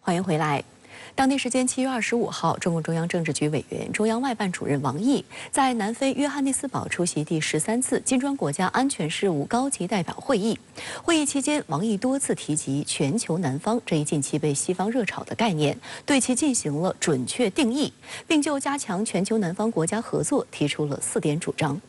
欢迎回来。当地时间7月25号，中共中央政治局委员、中央外办主任王毅在南非约翰内斯堡出席第13次金砖国家安全事务高级代表会议。会议期间，王毅多次提及“全球南方”这一近期被西方热炒的概念，对其进行了准确定义，并就加强全球南方国家合作提出了4点主张。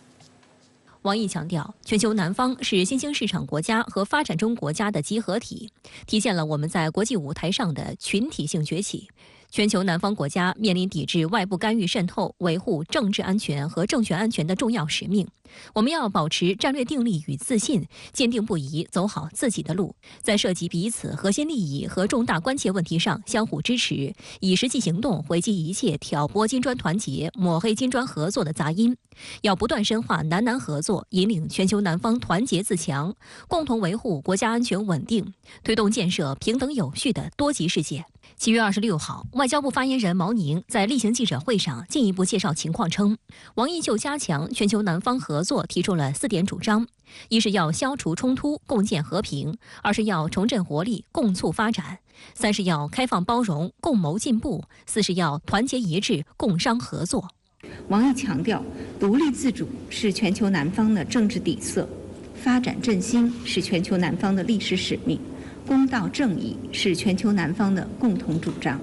王毅强调，全球南方是新兴市场国家和发展中国家的集合体，体现了我们在国际舞台上的群体性崛起。全球南方国家面临抵制外部干预渗透、维护政治安全和政权安全的重要使命。我们要保持战略定力与自信，坚定不移走好自己的路，在涉及彼此核心利益和重大关切问题上相互支持，以实际行动回击一切挑拨金砖团结、抹黑金砖合作的杂音。要不断深化南南合作，引领全球南方团结自强，共同维护国家安全稳定，推动建设平等有序的多极世界。7月26号，外交部发言人毛宁在例行记者会上进一步介绍情况称，王毅就加强全球南方合作提出了4点主张：一是要消除冲突，共建和平；二是要重振活力，共促发展；三是要开放包容，共谋进步；四是要团结一致，共商合作。王毅强调，独立自主是全球南方的政治底色，发展振兴是全球南方的历史使命，公道正义是全球南方的共同主张。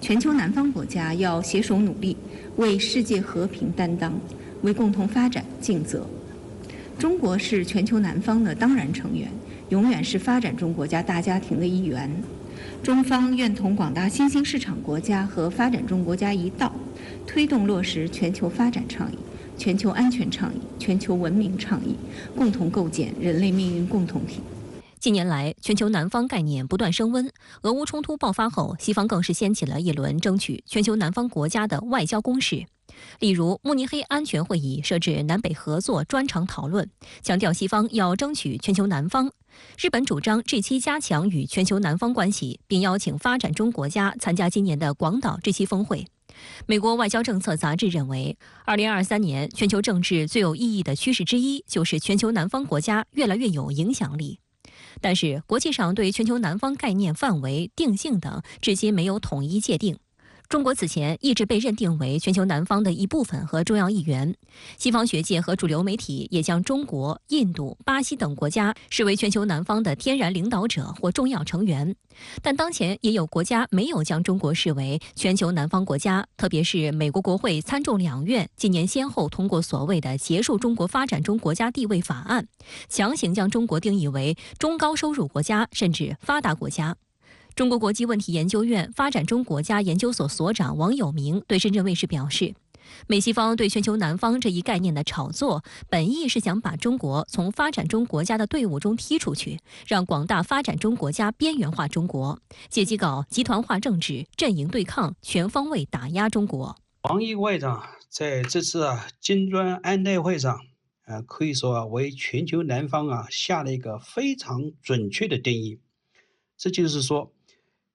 全球南方国家要携手努力，为世界和平担当，为共同发展尽责。中国是全球南方的当然成员，永远是发展中国家大家庭的一员。中方愿同广大新兴市场国家和发展中国家一道，推动落实全球发展倡议、全球安全倡议、全球文明倡议，共同构建人类命运共同体。近年来，全球南方概念不断升温。俄乌冲突爆发后，西方更是掀起了一轮争取全球南方国家的外交攻势。例如，慕尼黑安全会议设置南北合作专场讨论，强调西方要争取全球南方。日本主张G7加强与全球南方关系，并邀请发展中国家参加今年的广岛G7峰会。美国外交政策杂志认为，2023年全球政治最有意义的趋势之一，就是全球南方国家越来越有影响力。但是，国际上对全球南方概念范围、定性等至今没有统一界定。中国此前一直被认定为全球南方的一部分和重要一员，西方学界和主流媒体也将中国、印度、巴西等国家视为全球南方的天然领导者或重要成员。但当前也有国家没有将中国视为全球南方国家，特别是美国国会参众两院今年先后通过所谓的结束中国发展中国家地位法案，强行将中国定义为中高收入国家甚至发达国家。中国国际问题研究院发展中国家研究所所长王友明对深圳卫视表示，美西方对全球南方这一概念的炒作，本意是想把中国从发展中国家的队伍中踢出去，让广大发展中国家边缘化中国，借机搞集团化政治、阵营对抗，全方位打压中国。王毅外长在这次金砖安代会上，可以说为全球南方下了一个非常准确的定义。这就是说，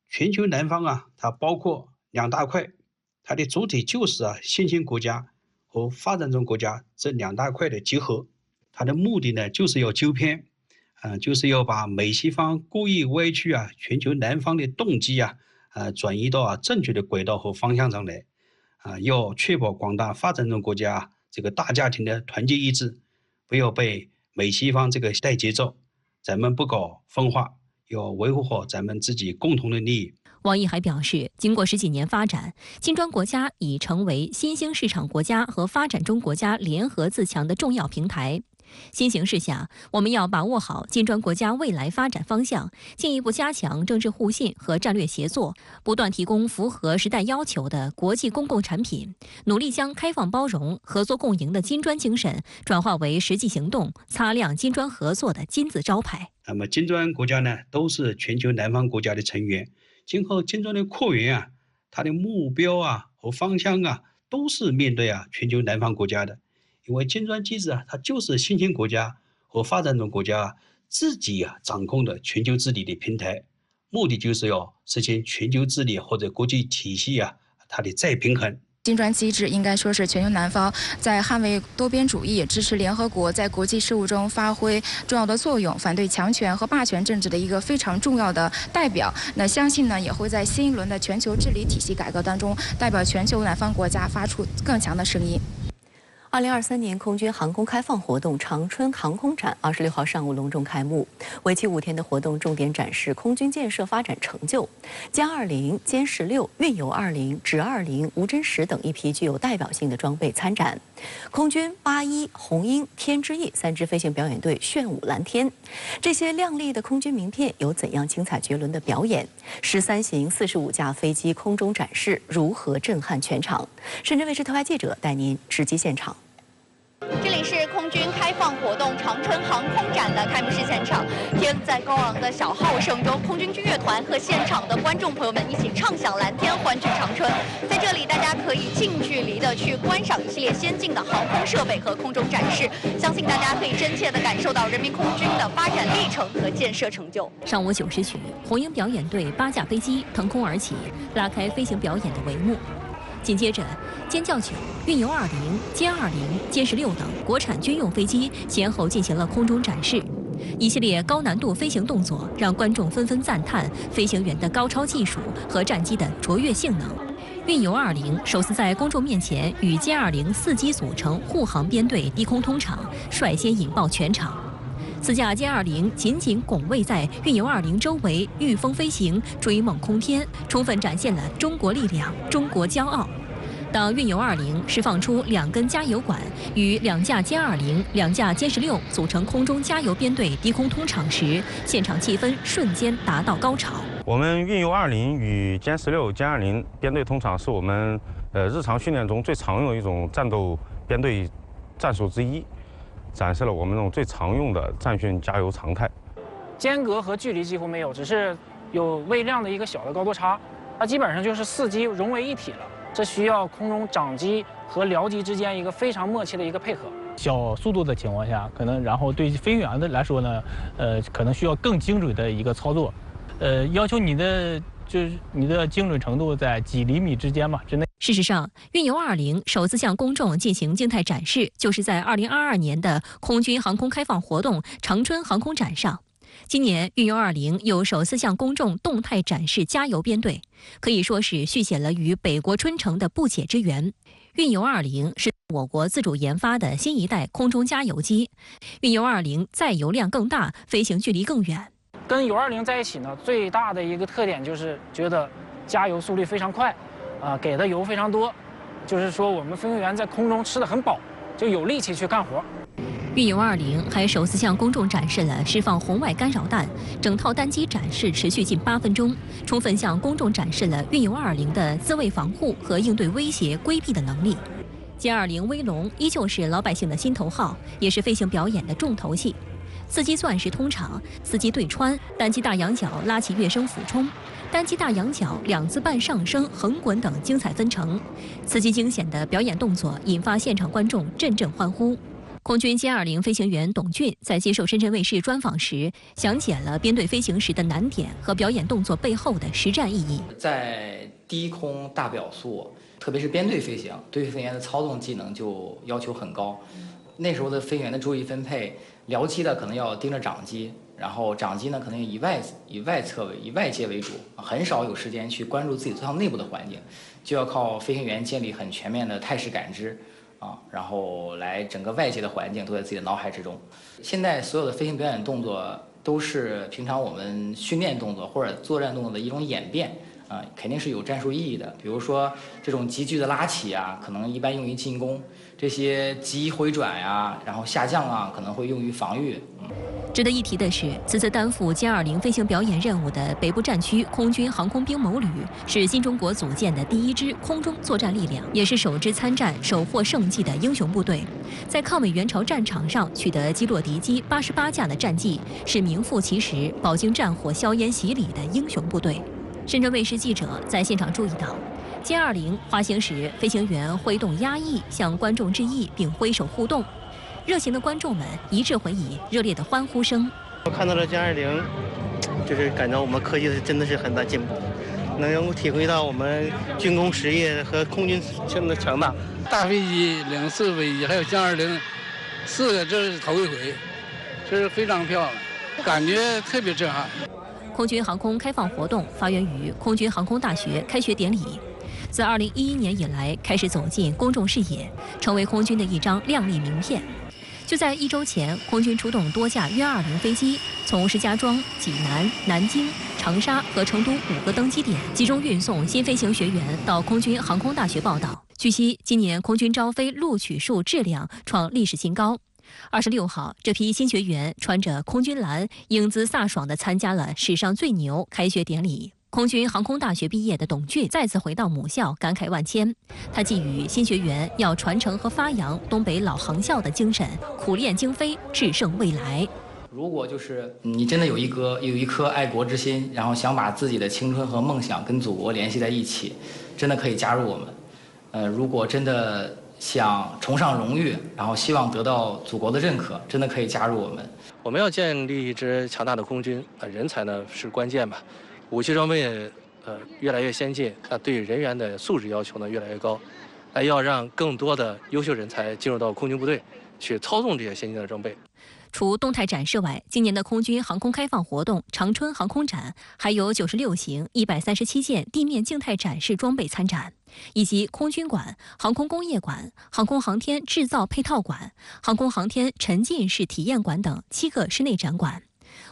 全球南方它包括2大块，它的主体就是新兴国家和发展中国家这2大块的结合。它的目的呢，就是要纠偏，就是要把美西方故意歪曲全球南方的动机转移到正确的轨道和方向上来，要确保广大发展中国家这个大家庭的团结一致，不要被美西方这个带节奏，咱们不搞分化，要维护好咱们自己共同的利益。王毅还表示，经过10几年发展，金砖国家已成为新兴市场国家和发展中国家联合自强的重要平台。新形势下，我们要把握好金砖国家未来发展方向，进一步加强政治互信和战略协作，不断提供符合时代要求的国际公共产品，努力将开放包容、合作共赢的金砖精神转化为实际行动，擦亮金砖合作的金字招牌。那么金砖国家呢，都是全球南方国家的成员。今后金砖的扩员它的目标和方向都是面对全球南方国家的。因为金砖机制它就是新兴国家和发展中国家自己掌控的全球治理的平台，目的就是要实现全球治理或者国际体系它的再平衡。金砖机制应该说是全球南方在捍卫多边主义、支持联合国在国际事务中发挥重要的作用、反对强权和霸权政治的一个非常重要的代表。那相信呢，也会在新一轮的全球治理体系改革当中，代表全球南方国家发出更强的声音。2023年空军航空开放活动长春航空展26号上午隆重开幕，为期5天的活动重点展示空军建设发展成就。歼20、歼16、运油20、直20、无侦10等一批具有代表性的装备参展。空军81、红鹰、天之翼3支飞行表演队炫舞蓝天。这些亮丽的空军名片有怎样精彩绝伦的表演？13型45架飞机空中展示如何震撼全场？深圳卫视特派记者带您直击现场。这里是空军开放活动长春航空展的开幕式现场，天在高昂的小号声中，空军军乐团和现场的观众朋友们一起唱响蓝天，欢聚长春。在这里，大家可以近距离的去观赏一系列先进的航空设备和空中展示，相信大家可以真切的感受到人民空军的发展历程和建设成就。上午9时许，红鹰表演队8架飞机腾空而起，拉开飞行表演的帷幕。紧接着，歼教9、运油20、歼20、歼16等国产军用飞机先后进行了空中展示，一系列高难度飞行动作让观众纷纷赞叹飞行员的高超技术和战机的卓越性能。运油20首次在公众面前与歼204机组成护航编队低空通场，率先引爆全场。4架歼20紧紧拱卫在运油20周围，御风飞行，追猛空天，充分展现了中国力量、中国骄傲。当运油20释放出2根加油管，与2架歼20、2架歼16组成空中加油编队低空通场时，现场气氛瞬间达到高潮。我们运油20与歼16、歼20编队通场是我们日常训练中最常用的一种战斗编队战术之一，展示了我们这种最常用的战训加油常态。间隔和距离几乎没有，只是有微量的一个小的高度差，它基本上就是4机融为一体了。这需要空中长机和僚机之间一个非常默契的一个配合。小速度的情况下，可能然后对飞行员的来说呢，可能需要更精准的一个操作，要求你的精准程度在几厘米之间之内。事实上，运油20首次向公众进行静态展示，就是在2022年的空军航空开放活动长春航空展上。今年运油20又首次向公众动态展示加油编队，可以说是续写了与北国春城的不解之缘。运油20是我国自主研发的新一代空中加油机，运油20载油量更大，飞行距离更远。跟油20在一起呢，最大的一个特点就是觉得加油速率非常快，给的油非常多，就是说我们飞行员在空中吃得很饱，就有力气去干活。运油20还首次向公众展示了释放红外干扰弹，整套单机展示持续近8分钟，充分向公众展示了运油20的自卫防护和应对威胁规避的能力。歼20威龙依旧是老百姓的心头号，也是飞行表演的重头戏。4机钻石通场，4机对穿，单机大仰角拉起跃升俯冲，单机大仰角2字半上升横滚等精彩纷呈。刺激惊险的表演动作引发现场观众阵阵欢呼。空军歼20飞行员董俊在接受深圳卫视专访时，详解了编队飞行时的难点和表演动作背后的实战意义。在低空大表速，特别是编队飞行，对飞行员的操纵技能就要求很高。那时候的飞行员的注意分配，僚机的可能要盯着长机，然后长机呢可能以外界为主，很少有时间去关注自己座舱内部的环境，就要靠飞行员建立很全面的态势感知。然后来整个外界的环境都在自己的脑海之中。现在所有的飞行表演动作都是平常我们训练动作或者作战动作的一种演变，肯定是有战术意义的。比如说这种急剧的拉起可能一般用于进攻；这些急回转然后下降可能会用于防御。值得一提的是，此次担负歼20飞行表演任务的北部战区空军航空兵某旅，是新中国组建的第1支空中作战力量，也是首支参战首获胜绩的英雄部队。在抗美援朝战场上取得击落敌机88架的战绩，是名副其实饱经战火硝烟洗礼的英雄部队。深圳卫视记者在现场注意到，歼20滑行时，飞行员挥动鸭翼向观众致意，并挥手互动。热情的观众们一致回以热烈的欢呼声。我看到了歼20，就是感到我们科技真的是很大进步。能够体会到我们军工实业和空军的强大。大飞机、2次飞机，还有歼20，4个这是头一回，这是非常漂亮，感觉特别震撼。空军航空开放活动发源于空军航空大学开学典礼，自2011年以来开始走进公众视野，成为空军的一张亮丽名片。就在1周前，空军出动多架约20飞机，从石家庄、济南、南京、长沙和成都5个登机点，集中运送新飞行学员到空军航空大学报到。据悉，今年空军招飞录取数质量创历史新高。26号，这批新学员穿着空军蓝，英姿飒爽地参加了史上最牛开学典礼。空军航空大学毕业的董俊再次回到母校，感慨万千。他寄语新学员要传承和发扬东北老航校的精神，苦练精飞，制胜未来。如果就是你真的有一颗爱国之心，然后想把自己的青春和梦想跟祖国联系在一起，真的可以加入我们。如果真的想崇尚荣誉，然后希望得到祖国的认可，真的可以加入我们。我们要建立一支强大的空军，人才呢是关键吧。武器装备越来越先进，对人员的素质要求呢越来越高，要让更多的优秀人才进入到空军部队，去操纵这些先进的装备。除动态展示外，今年的空军航空开放活动长春航空展还有96型137件地面静态展示装备参展，以及空军馆、航空工业馆、航空航天制造配套馆、航空航天沉浸式体验馆等7个室内展馆。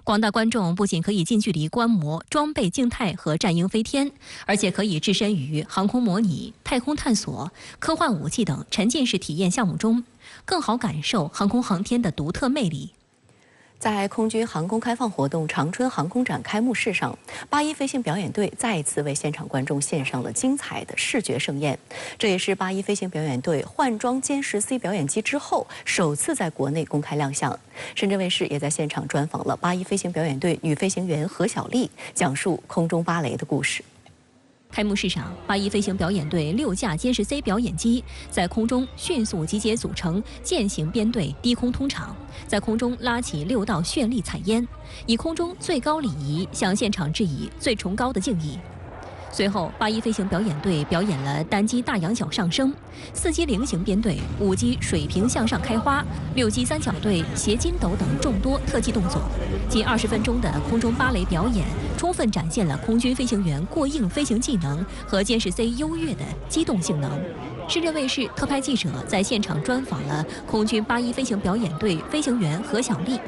广大观众不仅可以近距离观摩装备静态和战鹰飞天，而且可以置身于航空模拟、太空探索、科幻武器等沉浸式体验项目中，更好感受航空航天的独特魅力。在空军航空开放活动长春航空展开幕式上，81飞行表演队再一次为现场观众献上了精彩的视觉盛宴。这也是81飞行表演队换装歼10C 表演机之后首次在国内公开亮相。深圳卫视也在现场专访了81飞行表演队女飞行员何小丽，讲述空中芭蕾的故事。开幕式上，81飞行表演队6架歼10C 表演机在空中迅速集结组成舰型编队低空通场，在空中拉起6道绚丽彩烟，以空中最高礼仪向现场致以最崇高的敬意。随后，81飞行表演队表演了单机大仰角上升、4机菱形编队、5机水平向上开花、6机三角队斜筋斗等众多特技动作。近20分钟的空中芭蕾表演，充分展现了空军飞行员过硬飞行技能和歼10C 优越的机动性能。深圳卫视特派记者在现场专访了空军81飞行表演队飞行员何小丽。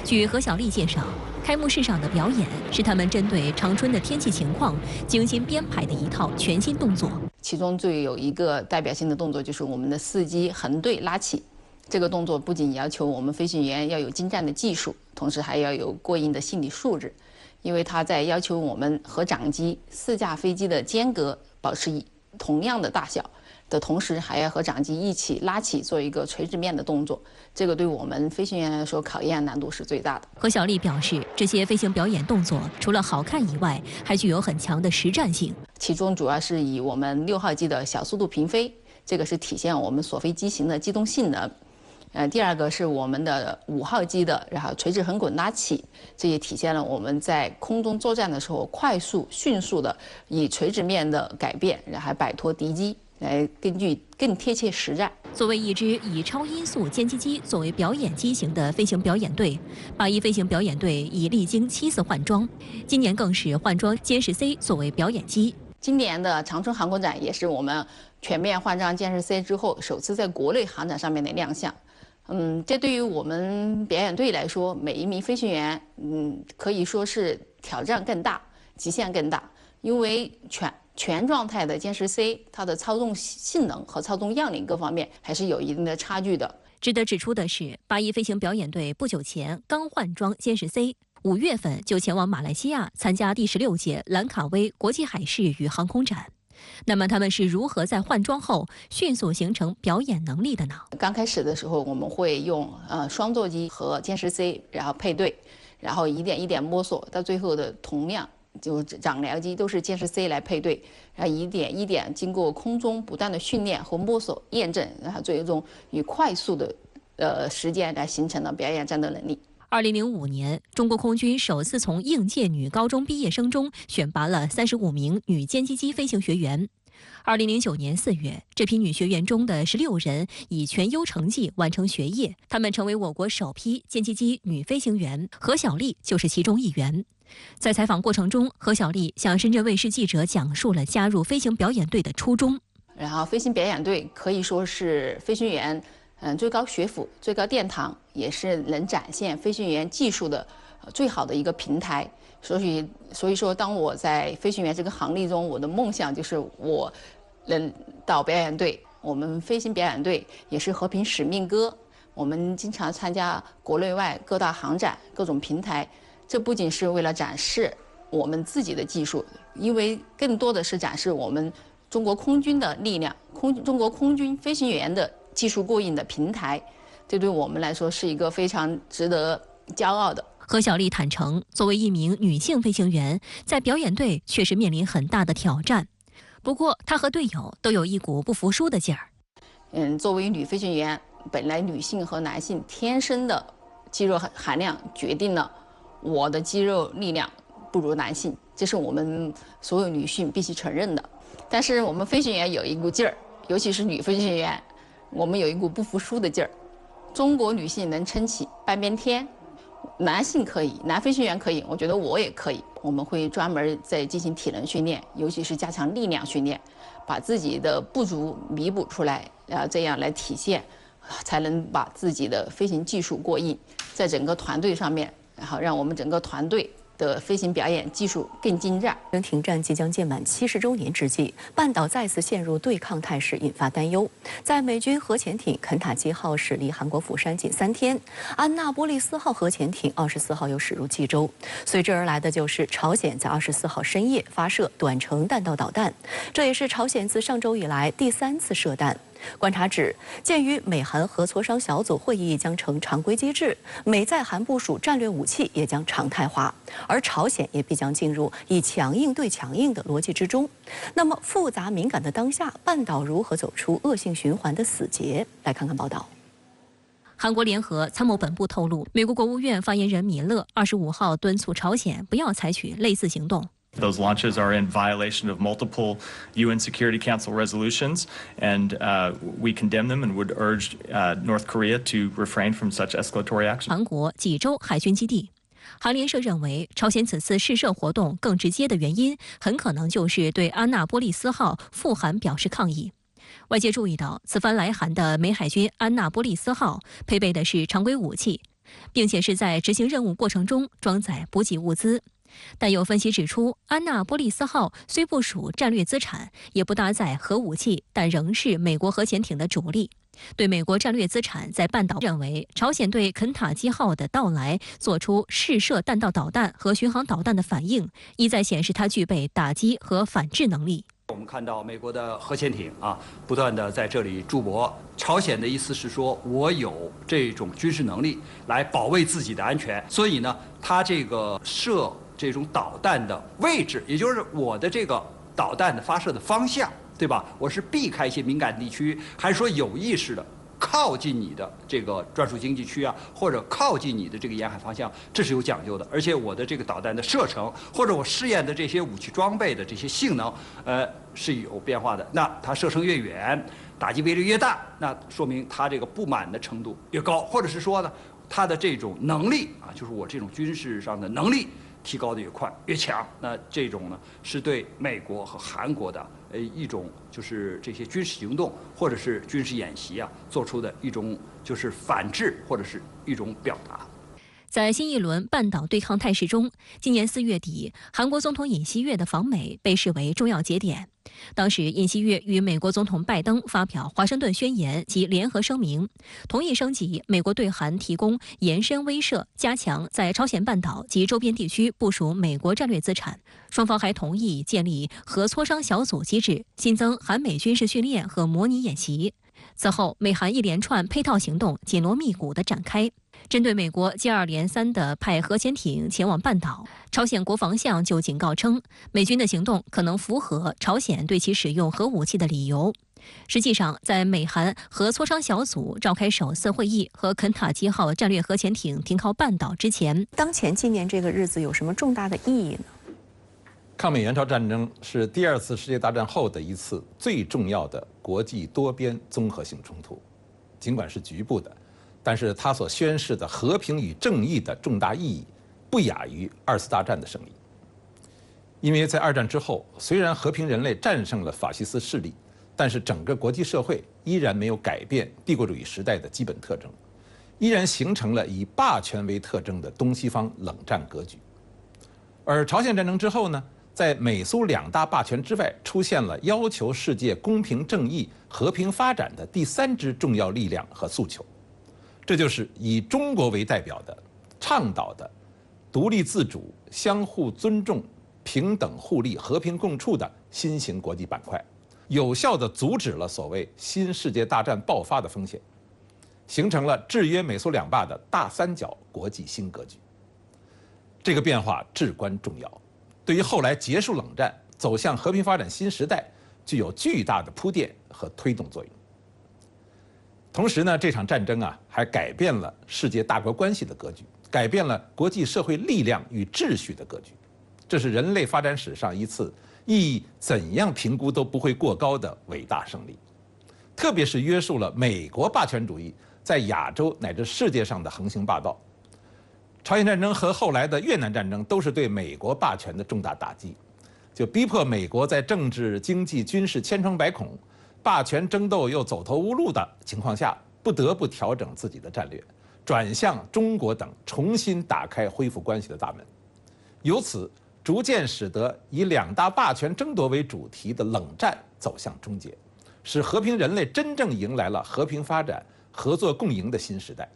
据何小丽介绍，开幕式上的表演是他们针对长春的天气情况精心编排的一套全新动作。其中最有一个代表性的动作就是我们的4机横队拉起。这个动作不仅要求我们飞行员要有精湛的技术，同时还要有过硬的心理素质，因为它在要求我们和长机4架飞机的间隔保持同样的大小的同时，还要和长机一起拉起做一个垂直面的动作，这个对我们飞行员来说考验难度是最大的。何小丽表示，这些飞行表演动作除了好看以外，还具有很强的实战性。其中主要是以我们6号机的小速度平飞，这个是体现我们所飞机型的机动性能。第二个是我们的5号机的，然后垂直横滚拉起，这也体现了我们在空中作战的时候快速、迅速的以垂直面的改变，然后摆脱敌机，来根据更贴切实战。作为一支以超音速歼击机作为表演机型的飞行表演队，81飞行表演队已历经7次换装，今年更是换装歼10C 作为表演机。今年的长春航空展也是我们全面换装歼10C之后首次在国内航展上面的亮相。这对于我们表演队来说，每一名飞行员，可以说是挑战更大，极限更大，因为全状态的歼10C，它的操纵性能和操纵样领各方面还是有一定的差距的。值得指出的是，81飞行表演队不久前刚换装歼10C。5月份就前往马来西亚参加第16届兰卡威国际海事与航空展。那么他们是如何在换装后迅速形成表演能力的呢？刚开始的时候，我们会用双座机和歼10C，然后配对，然后一点一点摸索，到最后的同样就长僚机都是歼10C来配对，然后一点一点经过空中不断的训练和摸索验证，然后最终以快速的时间来形成了表演战斗能力。2005年，中国空军首次从应届女高中毕业生中选拔了35名女歼击机飞行学员。2009年4月，这批女学员中的16人以全优成绩完成学业，她们成为我国首批歼击机女飞行员，何小丽就是其中一员。在采访过程中，何小丽向深圳卫视记者讲述了加入飞行表演队的初衷。然后，飞行表演队可以说是飞行员最高学府、最高殿堂，也是能展现飞行员技术的最好的一个平台。所以说，当我在飞行员这个行列中，我的梦想就是我能到表演队。我们飞行表演队也是和平使命歌，我们经常参加国内外各大航展、各种平台。这不仅是为了展示我们自己的技术，因为更多的是展示我们中国空军的力量，中国空军飞行员的技术过硬的平台。这对我们来说是一个非常值得骄傲的。何小丽坦诚，作为一名女性飞行员，在表演队确实面临很大的挑战。不过，她和队友都有一股不服输的劲儿。作为女飞行员，本来女性和男性天生的肌肉含量决定了我的肌肉力量不如男性，这是我们所有女性必须承认的。但是我们飞行员有一股劲儿，尤其是女飞行员，我们有一股不服输的劲儿。中国女性能撑起半边天，男性可以，男飞行员可以，我觉得我也可以。我们会专门在进行体能训练，尤其是加强力量训练，把自己的不足弥补出来，这样来体现，才能把自己的飞行技术过硬，在整个团队上面，然后让我们整个团队的飞行表演技术更精湛。停战即将届满70周年之际，半岛再次陷入对抗态势，引发担忧。在美军核潜艇肯塔基号驶离韩国釜山仅3天，安纳波利斯号核潜艇24号又驶入济州，随之而来的就是朝鲜在24号深夜发射短程弹道导弹，这也是朝鲜自上周以来第3次射弹。观察指，鉴于美韩核磋商小组会议将成常规机制，美在韩部署战略武器也将常态化，而朝鲜也必将进入以强硬对强硬的逻辑之中。那么复杂敏感的当下，半岛如何走出恶性循环的死结？来看看报道。韩国联合参谋本部透露，美国国务院发言人米勒25号敦促朝鲜不要采取类似行动。Those launches are in violation of multiple UN Security Council resolutions, and we condemn them and would urge North Korea to refrain from such escalatory action. 韩国济州海军基地，韩联社认为，朝鲜此次试射活动更直接的原因，很可能就是对安纳波利斯号赴韩表示抗议。外界注意到，此番来韩的美海军安纳波利斯号配备的是常规武器，并且是在执行任务过程中装载补给物资。但有分析指出，安纳波利斯号虽不属战略资产，也不搭载核武器，但仍是美国核潜艇的主力。对美国战略资产在半岛认为，朝鲜对肯塔基号的到来做出试射弹道导弹和巡航导弹的反应，意在显示它具备打击和反制能力。我们看到美国的核潜艇不断的在这里驻泊，朝鲜的意思是说，我有这种军事能力来保卫自己的安全，所以呢，它这个射这种导弹的位置，也就是我的这个导弹的发射的方向，对吧？我是避开一些敏感地区，还是说有意识的靠近你的这个专属经济区或者靠近你的这个沿海方向，这是有讲究的。而且我的这个导弹的射程，或者我试验的这些武器装备的这些性能，是有变化的。那它射程越远，打击威力越大，那说明它这个不满的程度越高，或者是说呢，它的这种能力就是我这种军事上的能力提高的越快越强。那这种呢，是对美国和韩国的一种就是这些军事行动或者是军事演习做出的一种就是反制或者是一种表达。在新一轮半岛对抗态势中，今年4月底，韩国总统尹锡悦的访美被视为重要节点。当时，尹锡悦与美国总统拜登发表华盛顿宣言及联合声明，同意升级美国对韩提供延伸威慑，加强在朝鲜半岛及周边地区部署美国战略资产。双方还同意建立核磋商小组机制，新增韩美军事训练和模拟演习。此后，美韩一连串配套行动紧锣密鼓地展开。针对美国接二连三地派核潜艇前往半岛，朝鲜国防相就警告称，美军的行动可能符合朝鲜对其使用核武器的理由。实际上，在美韩核磋商小组召开首次会议和肯塔基号战略核潜艇停靠半岛之前，当前纪念这个日子有什么重大的意义呢？抗美援朝战争是第2次世界大战后的一次最重要的国际多边综合性冲突，尽管是局部的，但是它所宣示的和平与正义的重大意义，不亚于2次大战的胜利。因为在2战之后，虽然和平人类战胜了法西斯势力，但是整个国际社会依然没有改变帝国主义时代的基本特征，依然形成了以霸权为特征的东西方冷战格局。而朝鲜战争之后呢，在美苏2大霸权之外，出现了要求世界公平正义、和平发展的第3支重要力量和诉求，这就是以中国为代表的、倡导的独立自主、相互尊重、平等互利、和平共处的新型国际板块，有效地阻止了所谓新世界大战爆发的风险，形成了制约美苏2霸的大三角国际新格局。这个变化至关重要，对于后来结束冷战、走向和平发展新时代具有巨大的铺垫和推动作用。同时呢，这场战争还改变了世界大国关系的格局，改变了国际社会力量与秩序的格局。这是人类发展史上一次意义怎样评估都不会过高的伟大胜利，特别是约束了美国霸权主义在亚洲乃至世界上的横行霸道。朝鲜战争和后来的越南战争都是对美国霸权的重大打击，就逼迫美国在政治、经济、军事千疮百孔、霸权争斗又走投无路的情况下，不得不调整自己的战略，转向中国等，重新打开恢复关系的大门。由此逐渐使得以2大霸权争夺为主题的冷战走向终结，使和平人类真正迎来了和平发展、合作共赢的新时代。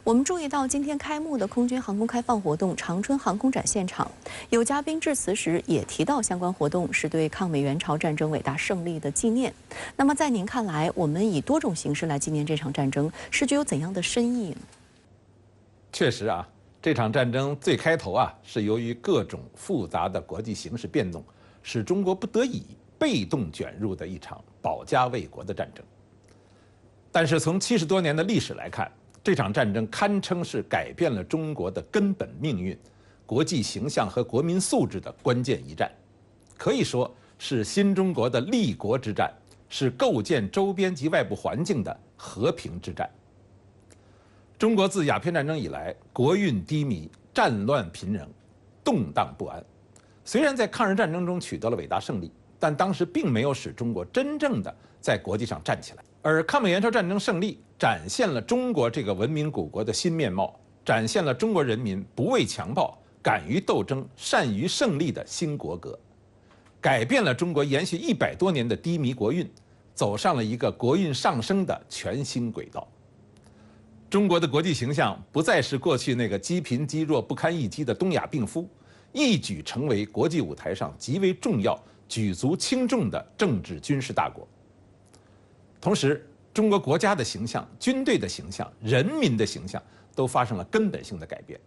我们注意到今天开幕的空军航空开放活动长春航空展现场，有嘉宾致辞时也提到，相关活动是对抗美援朝战争伟大胜利的纪念。那么在您看来，我们以多种形式来纪念这场战争，是具有怎样的深意呢？确实这场战争最开头是由于各种复杂的国际形势变动，使中国不得已被动卷入的一场保家卫国的战争。但是从70多年的历史来看，这场战争堪称是改变了中国的根本命运、国际形象和国民素质的关键一战，可以说是新中国的立国之战，是构建周边及外部环境的和平之战。中国自鸦片战争以来，国运低迷，战乱频仍，动荡不安。虽然在抗日战争中取得了伟大胜利，但当时并没有使中国真正的在国际上站起来。而抗美援朝战争胜利展现了中国这个文明古国的新面貌，展现了中国人民不畏强暴、敢于斗争、善于胜利的新国格，改变了中国延续100多年的低迷国运，走上了一个国运上升的全新轨道。中国的国际形象不再是过去那个积贫积弱不堪一击的东亚病夫，一举成为国际舞台上极为重要、举足轻重的政治军事大国。同时，中国国家的形象、军队的形象、人民的形象都发生了根本性的改变，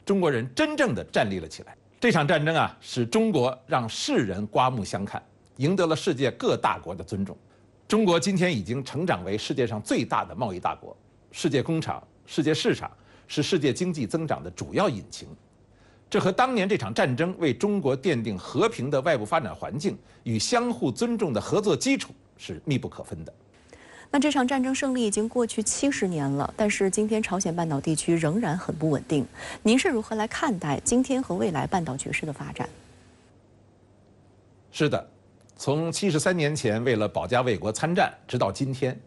中国人真正的站立了起来。这场战争使中国让世人刮目相看，赢得了世界各大国的尊重。中国今天已经成长为世界上最大的贸易大国，世界工厂、世界市场是世界经济增长的主要引擎。这和当年这场战争为中国奠定和平的外部发展环境与相互尊重的合作基础是密不可分的。那这场战争胜利已经过去70年了，但是今天朝鲜半岛地区仍然很不稳定。您是如何来看待今天和未来半岛局势的发展？是的，从73年前为了保家卫国参战，直到今天，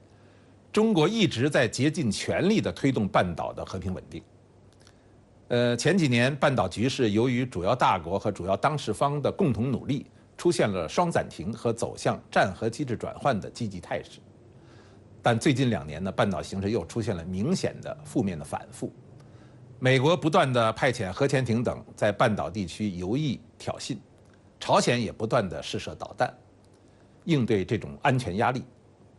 中国一直在竭尽全力地推动半岛的和平稳定。前几年半岛局势由于主要大国和主要当事方的共同努力，出现了双暂停和走向战和机制转换的积极态势。但最近2年呢，半岛形势又出现了明显的负面的反复。美国不断地派遣核潜艇等在半岛地区游弋挑衅，朝鲜也不断地试射导弹，应对这种安全压力。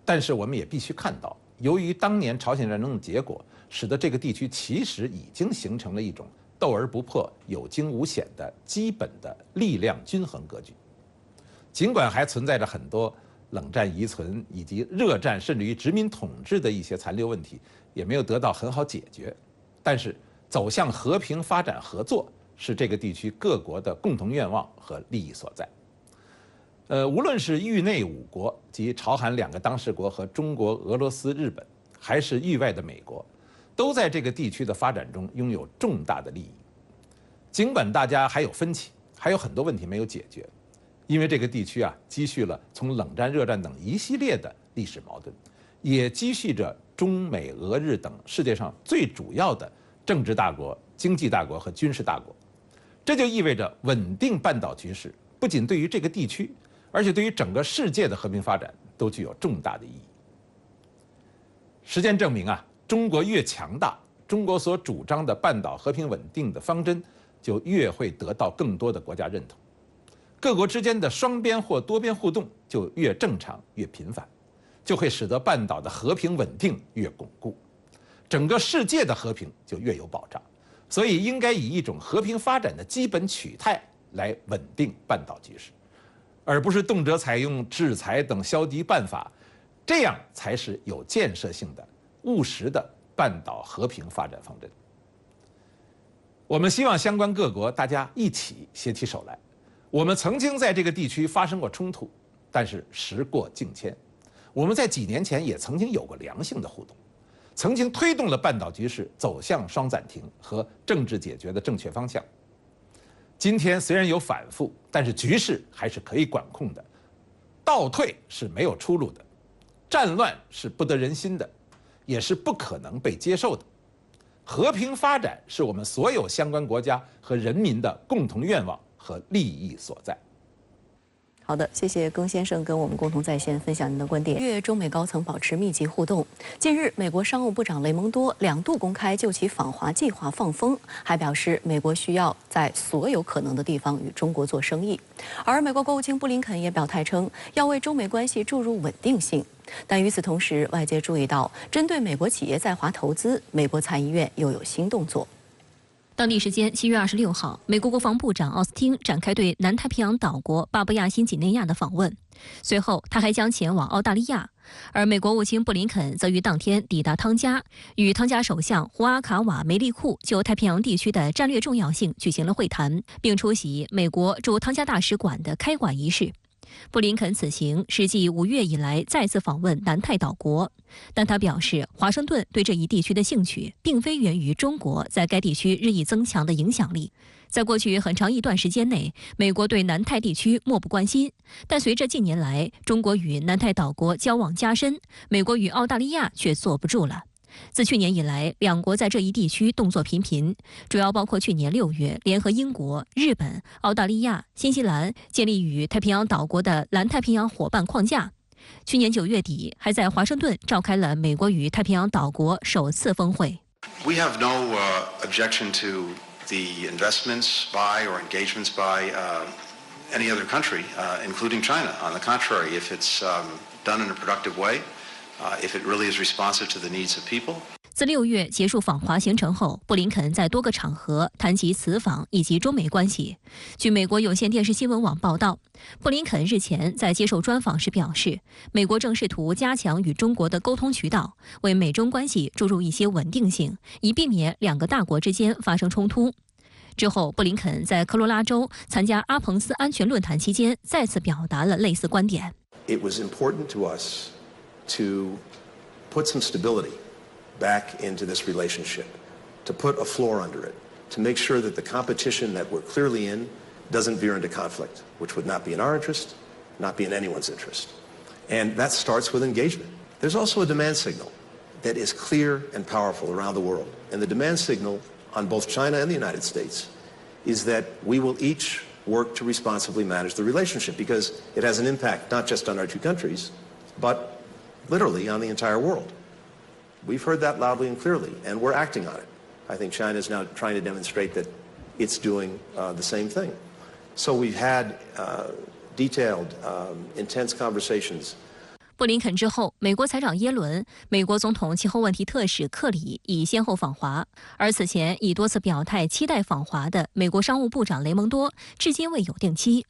但是我们也必须看到，由于当年朝鲜战争的结果，使得这个地区其实已经形成了一种斗而不破、有惊无险的基本的力量均衡格局。尽管还存在着很多冷战遗存以及热战甚至于殖民统治的一些残留问题也没有得到很好解决。但是走向和平发展合作是这个地区各国的共同愿望和利益所在。无论是域内5国及朝韩2个当事国和中国、俄罗斯、日本，还是域外的美国，都在这个地区的发展中拥有重大的利益。尽管大家还有分歧，还有很多问题没有解决，因为这个地区积蓄了从冷战、热战等一系列的历史矛盾，也积蓄着中美俄日等世界上最主要的政治大国、经济大国和军事大国。这就意味着稳定半岛局势不仅对于这个地区，而且对于整个世界的和平发展都具有重大的意义。实践证明中国越强大，中国所主张的半岛和平稳定的方针就越会得到更多的国家认同，各国之间的双边或多边互动就越正常越频繁，就会使得半岛的和平稳定越巩固，整个世界的和平就越有保障。所以应该以一种和平发展的基本取态来稳定半岛局势，而不是动辄采用制裁等消敌办法，这样才是有建设性的、务实的半岛和平发展方针。我们希望相关各国大家一起携起手来。我们曾经在这个地区发生过冲突，但是时过境迁，我们在几年前也曾经有过良性的互动，曾经推动了半岛局势走向双暂停和政治解决的正确方向。今天虽然有反复，但是局势还是可以管控的，倒退是没有出路的，战乱是不得人心的，也是不可能被接受的。和平发展是我们所有相关国家和人民的共同愿望和利益所在。好的，谢谢龚先生跟我们共同在线分享您的观点。月中美高层保持密集互动。近日，美国商务部长雷蒙多2度公开就其访华计划放风，还表示美国需要在所有可能的地方与中国做生意。而美国国务卿布林肯也表态称，要为中美关系注入稳定性。但与此同时，外界注意到，针对美国企业在华投资，美国参议院又有新动作。当地时间7月26号，美国国防部长奥斯汀展开对南太平洋岛国巴布亚新几内亚的访问，随后他还将前往澳大利亚。而美国务卿布林肯则于当天抵达汤加，与汤加首相胡阿卡瓦梅利库就太平洋地区的战略重要性举行了会谈，并出席美国驻汤加大使馆的开馆仪式。布林肯此行是继5月以来再次访问南太岛国，但他表示，华盛顿对这一地区的兴趣并非源于中国在该地区日益增强的影响力。在过去很长一段时间内，美国对南太地区漠不关心，但随着近年来中国与南太岛国交往加深，美国与澳大利亚却坐不住了。自去年以来，两国在这一地区动作频频，主要包括去年6月联合英国、日本、澳大利亚、新西兰建立与太平洋岛国的南太平洋伙伴框架。去年9月底，还在华盛顿召开了美国与太平洋岛国首次峰会。We have no objection to the investments by or engagements by any other country, including China. On the contrary, if it's done in a productive way.If it really is responsive to the needs of people. 自6月结束访华行程后，布林肯在多个场合谈及此访以及中美关系。据美国有线电视新闻网报道，布林肯日前在接受专访时表示，美国正试图加强与中国的沟通渠道，为美中关系注入一些稳定性，以避免2个大国之间发生冲突。之后，布林肯在科罗拉州参加阿彭斯安全论坛期间，再次表达了类似观点。It was important to us to put some stability back into this relationship, to put a floor under it, to make sure that the competition that we're clearly in doesn't veer into conflict, which would not be in our interest, not be in anyone's interest. And that starts with engagement. There's also a demand signal that is clear and powerful around the world. And the demand signal on both China and the United States is that we will each work to responsibly manage the relationship because it has an impact not just on our two countries, but literally on the entire world. We've heard that loudly and clearly, and we're acting on it. I think China is now trying to demonstrate that it's doing the same thing. So we've had detailed, intense conversations. 布林肯之后，美国财长耶伦、美国总统气候问题特使克里已先后访华，而此前已多次表态期待访华的美国商务部长雷蒙多，至今未有定期。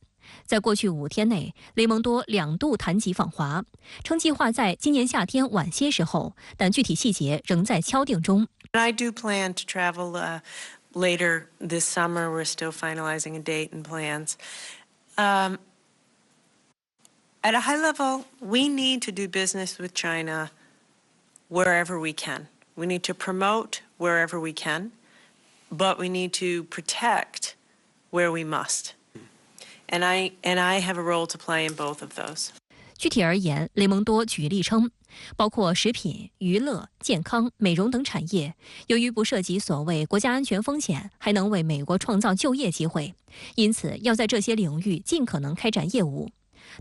在过去5天内，雷蒙多2度谈及访华，称计划在今年夏天晚些时候，但具体细节仍在敲定中。I do plan to travel later this summer. We're still finalizing a date and plans. At a high level, we need to do business with China wherever we can. We need to promote wherever we can, but we need to protect where we must. And I have a role to play in both of those. 具体而言，雷蒙多举例称，包括食品、娱乐、健康、美容等产业，由于不涉及所谓国家安全风险，还能为美国创造就业机会，因此要在这些领域尽可能开展业务。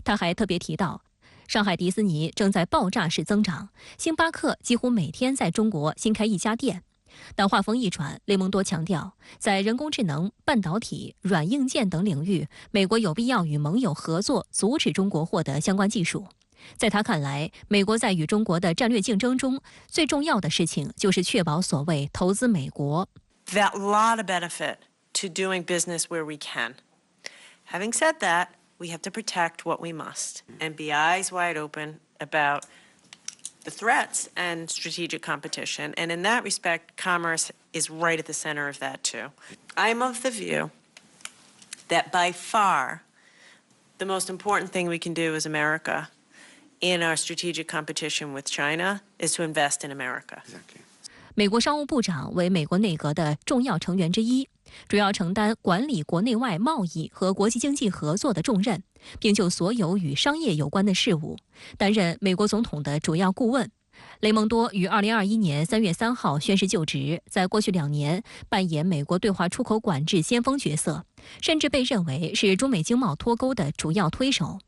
他还特别提到，上海迪士尼正在爆炸式增长，星巴克几乎每天在中国新开1家店。但话锋一转，雷蒙多强调，在人工智能、半导体、软硬件等领域，美国有必要与盟友合作，阻止中国获得相关技术。在他看来，美国在与中国的战略竞争中，最重要的事情就是确保所谓投资美国。That lot of benefit to doing business where we can. Having said that, we have to protect what we must and be eyes wide open about the threats and strategic competition. And in that respect, commerce is right at the center of that too. I'm of the view that by far the most important thing we can do as America in our strategic competition with China is to invest in America. 美国商务部长为美国内阁的重要成员之一，主要承担管理国内外贸易和国际经济合作的重任，并就所有与商业有关的事务担任美国总统的主要顾问。雷蒙多于2021年3月3号宣誓就职，在过去2年扮演美国对华出口管制先锋角色，甚至被认为是中美经贸脱钩的主要推手。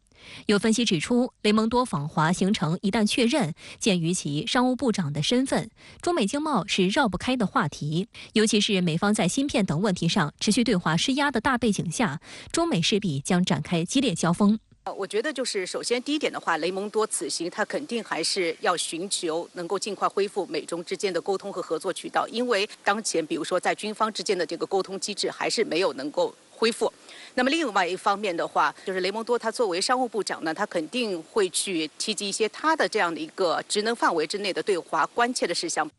有分析指出，雷蒙多访华行程一旦确认，鉴于其商务部长的身份，中美经贸是绕不开的话题。尤其是美方在芯片等问题上持续对华施压的大背景下，中美势必将展开激烈交锋。我觉得就是首先第一点的话，雷蒙多此行他肯定还是要寻求能够尽快恢复美中之间的沟通和合作渠道，因为当前比如说在军方之间的这个沟通机制还是没有能够恢复。那么另外一方面的话，就是雷蒙多他作为商务部长呢，他肯定会去提及一些他的这样的一个职能范围之内的对华关切的事项。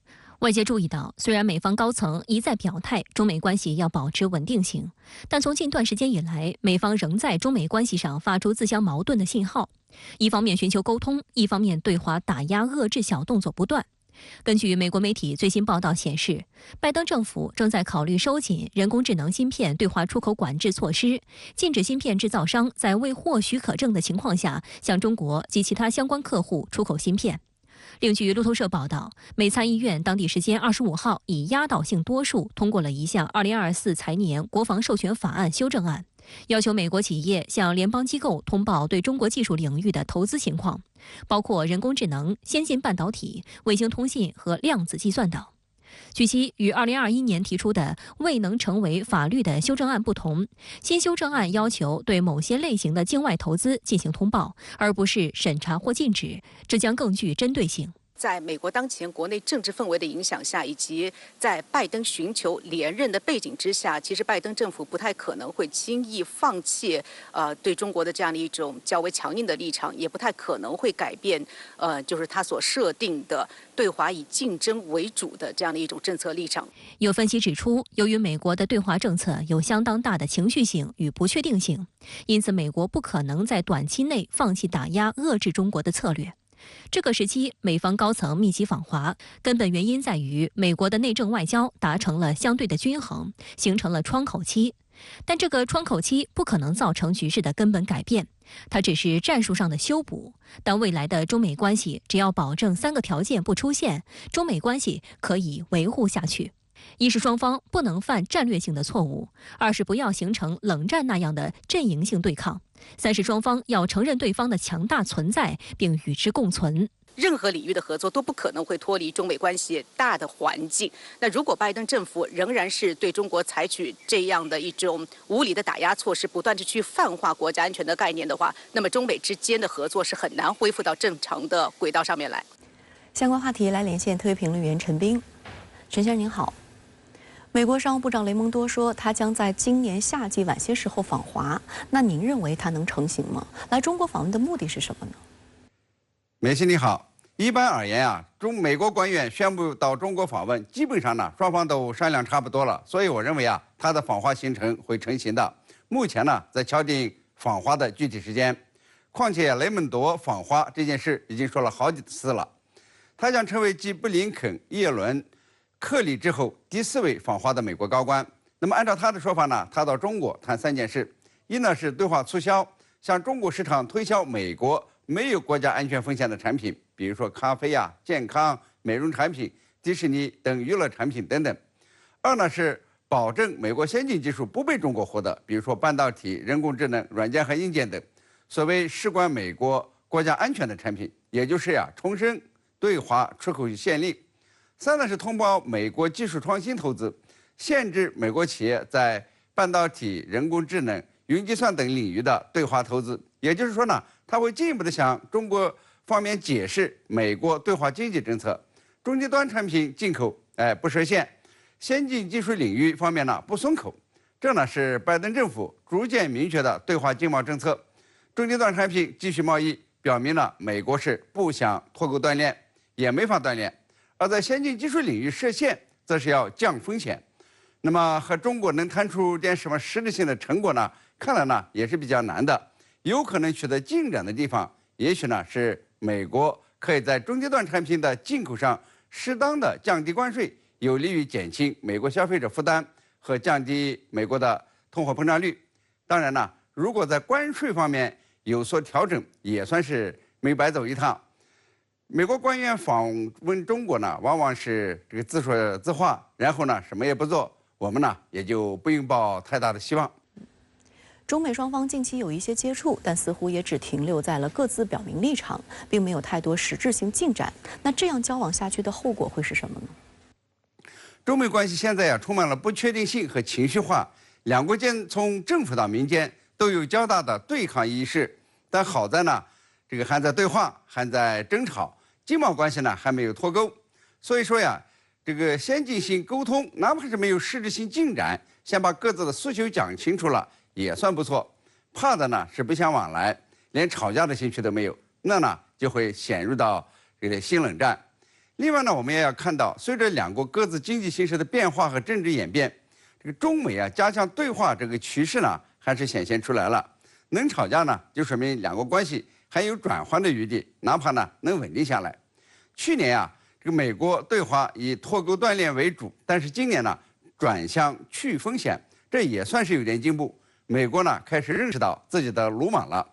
外界注意到，虽然美方高层一再表态中美关系要保持稳定性，但从近段时间以来，美方仍在中美关系上发出自相矛盾的信号，一方面寻求沟通，一方面对华打压遏制小动作不断。根据美国媒体最新报道显示，拜登政府正在考虑收紧人工智能芯片对华出口管制措施，禁止芯片制造商在未获许可证的情况下向中国及其他相关客户出口芯片。另据路透社报道，美参议院当地时间25号以压倒性多数通过了一项2024财年国防授权法案修正案，要求美国企业向联邦机构通报对中国技术领域的投资情况，包括人工智能、先进半导体、卫星通信和量子计算等。据悉，与2021年提出的未能成为法律的修正案不同，新修正案要求对某些类型的境外投资进行通报，而不是审查或禁止，这将更具针对性。在美国当前国内政治氛围的影响下，以及在拜登寻求连任的背景之下，其实拜登政府不太可能会轻易放弃对中国的这样的一种较为强硬的立场，也不太可能会改变就是他所设定的对华以竞争为主的这样的一种政策立场。有分析指出，由于美国的对华政策有相当大的情绪性与不确定性，因此美国不可能在短期内放弃打压遏制中国的策略。这个时期，美方高层密集访华，根本原因在于美国的内政外交达成了相对的均衡，形成了窗口期。但这个窗口期不可能造成局势的根本改变，它只是战术上的修补。但未来的中美关系只要保证3个条件不出现，中美关系可以维护下去。一是双方不能犯战略性的错误，二是不要形成冷战那样的阵营性对抗，三是双方要承认对方的强大存在，并与之共存。任何领域的合作都不可能会脱离中美关系大的环境。那如果拜登政府仍然是对中国采取这样的一种无理的打压措施，不断地去泛化国家安全的概念的话，那么中美之间的合作是很难恢复到正常的轨道上面来。相关话题来连线特约评论员陈斌。陈先生您好。美国商务部长雷蒙多说，他将在今年夏季晚些时候访华。那您认为他能成行吗？来中国访问的目的是什么呢？梅西你好，一般而言啊，美国官员宣布到中国访问，基本上呢双方都商量差不多了，所以我认为啊，他的访华行程会成行的。目前呢在敲定访华的具体时间。况且雷蒙多访华这件事已经说了好几次了，他将成为继布林肯、耶伦、克里之后第4位访华的美国高官。那么按照他的说法呢，他到中国谈3件事：一呢是对华促销，向中国市场推销美国没有国家安全风险的产品，比如说咖啡啊、健康、美容产品、迪士尼等娱乐产品等等；二呢是保证美国先进技术不被中国获得，比如说半导体、人工智能、软件和硬件等，所谓事关美国国家安全的产品，也就是重申对华出口限令。3呢是通报美国技术创新投资，限制美国企业在半导体、人工智能、云计算等领域的对华投资。也就是说呢，他会进一步的向中国方面解释美国对华经济政策，中低端产品进口不设限，先进技术领域方面呢不松口。这呢是拜登政府逐渐明确的对华经贸政策。中低端产品继续贸易，表明了美国是不想脱钩断链，也没法断链；而在先进技术领域设限，则是要降风险。那么和中国能谈出点什么实质性的成果呢？看来呢也是比较难的。有可能取得进展的地方，也许呢是美国可以在中低端产品的进口上适当的降低关税，有利于减轻美国消费者负担和降低美国的通货膨胀率。当然呢，如果在关税方面有所调整，也算是没白走一趟。美国官员访问中国呢，往往是这个自说自话，然后呢什么也不做，我们呢也就不用抱太大的希望。中美双方近期有一些接触，但似乎也只停留在了各自表明立场，并没有太多实质性进展。那这样交往下去的后果会是什么呢？中美关系现在充满了不确定性和情绪化，两国间从政府到民间都有较大的对抗意识。但好在呢，这个还在对话，还在争吵，经贸关系呢还没有脱钩。所以说这个先进性沟通，哪怕是没有实质性进展，先把各自的诉求讲清楚了，也算不错。怕的呢是不相往来，连吵架的兴趣都没有，那呢就会陷入到这个新冷战。另外呢，我们也要看到，随着两国各自经济形势的变化和政治演变，这个中美加强对话这个趋势呢还是显现出来了。能吵架呢，就说明两国关系还有转换的余地，哪怕呢能稳定下来。去年这个美国对华以脱钩断链为主，但是今年呢转向去风险，这也算是有点进步。美国呢开始认识到自己的鲁莽了。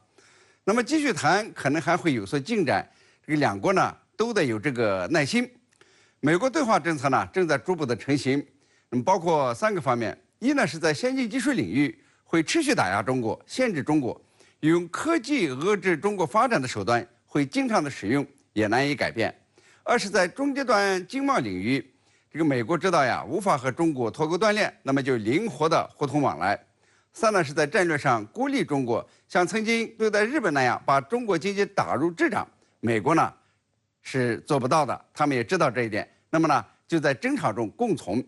那么继续谈可能还会有所进展，这个两国呢都得有这个耐心。美国对华政策呢正在逐步的成型，包括3个方面：一呢是在先进技术领域会持续打压中国，限制中国，用科技遏制中国发展的手段会经常的使用，也难以改变；二是在中阶段经贸领域，这个美国知道无法和中国脱钩断链，那么就灵活的互通往来；三呢是在战略上孤立中国，像曾经对待日本那样把中国经济打入滞胀，美国呢是做不到的，他们也知道这一点，那么呢就在争吵中共存。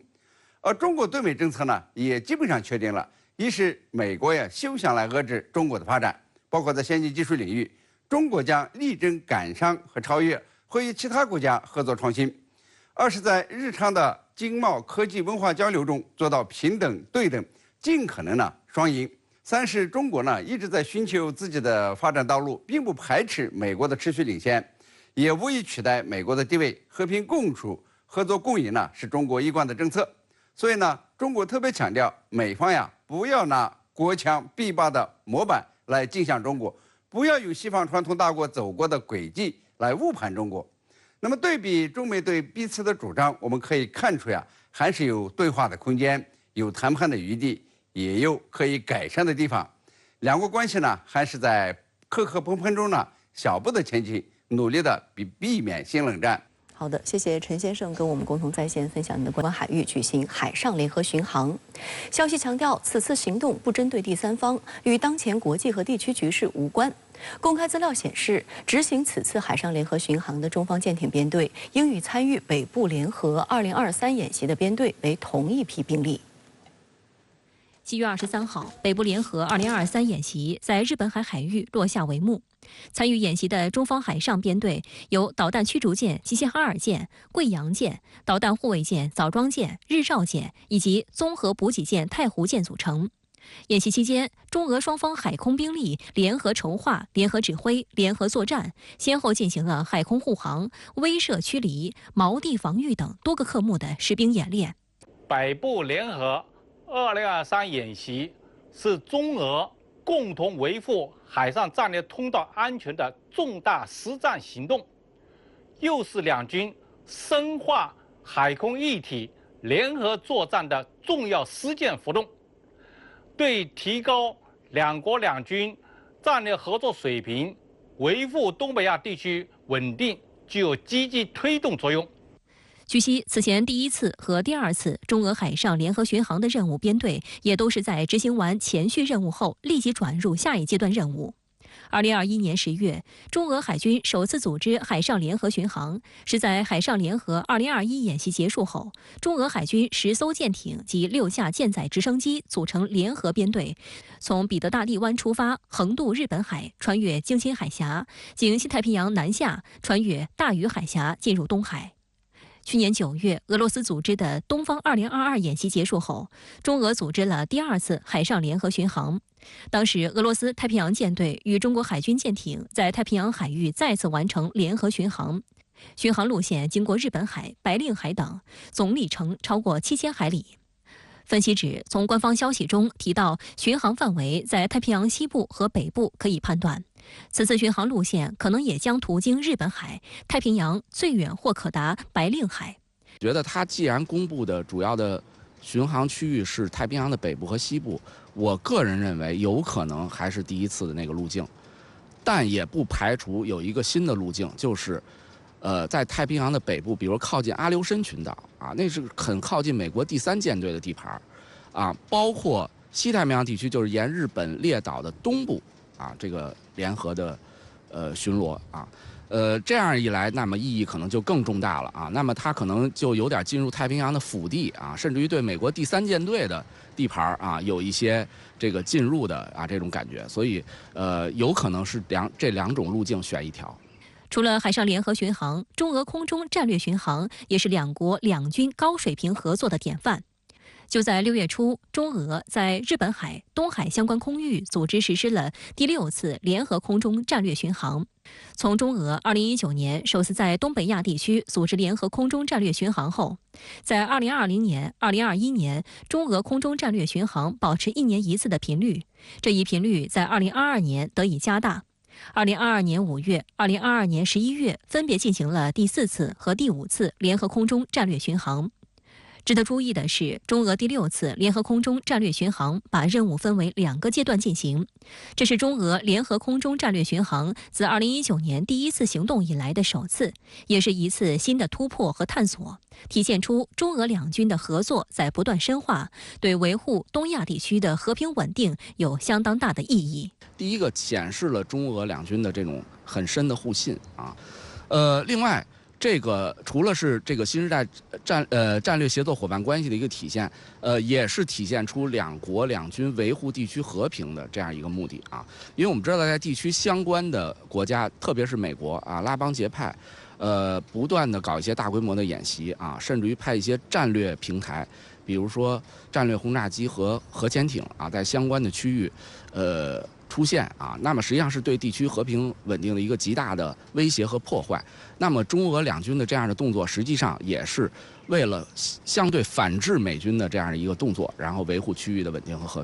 而中国对美政策呢也基本上确定了，一是美国休想来遏制中国的发展，包括在先进技术领域，中国将力争赶上和超越，会与其他国家合作创新；二是在日常的经贸、科技、文化交流中做到平等对等，尽可能双赢；三是中国一直在寻求自己的发展道路，并不排斥美国的持续领先，也无意取代美国的地位。和平共处、合作共赢是中国一贯的政策。所以中国特别强调美方不要拿国强必霸的模板来镜像中国，不要用西方传统大国走过的轨迹来误判中国。那么对比中美对彼此的主张，我们可以看出还是有对话的空间，有谈判的余地，也有可以改善的地方。两国关系还是在磕磕碰碰中小步的前进，努力的避免新冷战。好的，谢谢陈先生跟我们共同在线分享您的关海域举行海上联合巡航。消息强调，此次行动不针对第三方，与当前国际和地区局势无关。公开资料显示，执行此次海上联合巡航的中方舰艇编队，应与参与北部联合2023演习的编队为同一批兵力。7月23号，北部联合2023演习在日本海海域落下帷幕。参与演习的中方海上编队由导弹驱逐舰齐齐哈尔舰、贵阳舰、导弹护卫舰枣庄舰、日照舰以及综合补给舰太湖舰组成。演习期间，中俄双方海空兵力联合筹划、联合指挥、联合作战，先后进行了海空护航、威慑驱离、锚地防御等多个科目的实兵演练。北部联合2023演习是中俄共同维护海上战略通道安全的重大实战行动，又是两军深化海空一体联合作战的重要实践活动，对提高两国两军战略合作水平、维护东北亚地区稳定具有积极推动作用。据悉，此前第1次和第2次中俄海上联合巡航的任务编队，也都是在执行完前续任务后立即转入下一阶段任务。2021年10月，中俄海军首次组织海上联合巡航，是在海上联合2021演习结束后，中俄海军10艘舰艇及6架舰载直升机组成联合编队，从彼得大帝湾出发，横渡日本海，穿越京津海峡，经西太平洋南下，穿越大隅海峡进入东海。去年9月，俄罗斯组织的东方2022演习结束后，中俄组织了第2次海上联合巡航。当时，俄罗斯太平洋舰队与中国海军舰艇在太平洋海域再次完成联合巡航，巡航路线经过日本海、白令海等，总里程超过7000海里。分析指，从官方消息中提到巡航范围在太平洋西部和北部，可以判断，此次巡航路线可能也将途经日本海、太平洋，最远或可达白令海。觉得它既然公布的主要的巡航区域是太平洋的北部和西部，我个人认为有可能还是第1次的那个路径，但也不排除有一个新的路径，就是在太平洋的北部，比如靠近阿留申群岛啊，那是很靠近美国第3舰队的地盘啊，包括西太平洋地区，就是沿日本列岛的东部啊，这个联合的巡逻啊，这样一来，那么意义可能就更重大了啊，那么它可能就有点进入太平洋的腹地啊，甚至于对美国第3舰队的地盘啊有一些这个进入的啊这种感觉，所以有可能是这两种路径选一条。除了海上联合巡航，中俄空中战略巡航也是两国两军高水平合作的典范。就在6月初，中俄在日本海、东海相关空域组织实施了第6次联合空中战略巡航。从中俄2019年首次在东北亚地区组织联合空中战略巡航后，在2020年、2021年，中俄空中战略巡航保持1年1次的频率，这一频率在2022年得以加大。2022年5月、2022年11月分别进行了第4次和第5次联合空中战略巡航。值得注意的是，中俄第6次联合空中战略巡航把任务分为2个阶段进行，这是中俄联合空中战略巡航自2019年第1次行动以来的首次，也是一次新的突破和探索，体现出中俄两军的合作在不断深化，对维护东亚地区的和平稳定有相当大的意义。第一个显示了中俄两军的这种很深的互信啊，另外。这个除了是这个新时代战略协作伙伴关系的一个体现，也是体现出两国两军维护地区和平的这样一个目的啊。因为我们知道，在地区相关的国家，特别是美国啊，拉帮结派，不断的搞一些大规模的演习啊，甚至于派一些战略平台，比如说战略轰炸机和核潜艇啊，在相关的区域，出现啊，那么实际上是对地区和平稳定的一个极大的威胁和破坏。那么中俄两军的这样的动作，实际上也是为了相对反制美军的这样的一个动作，然后维护区域的稳定和和平。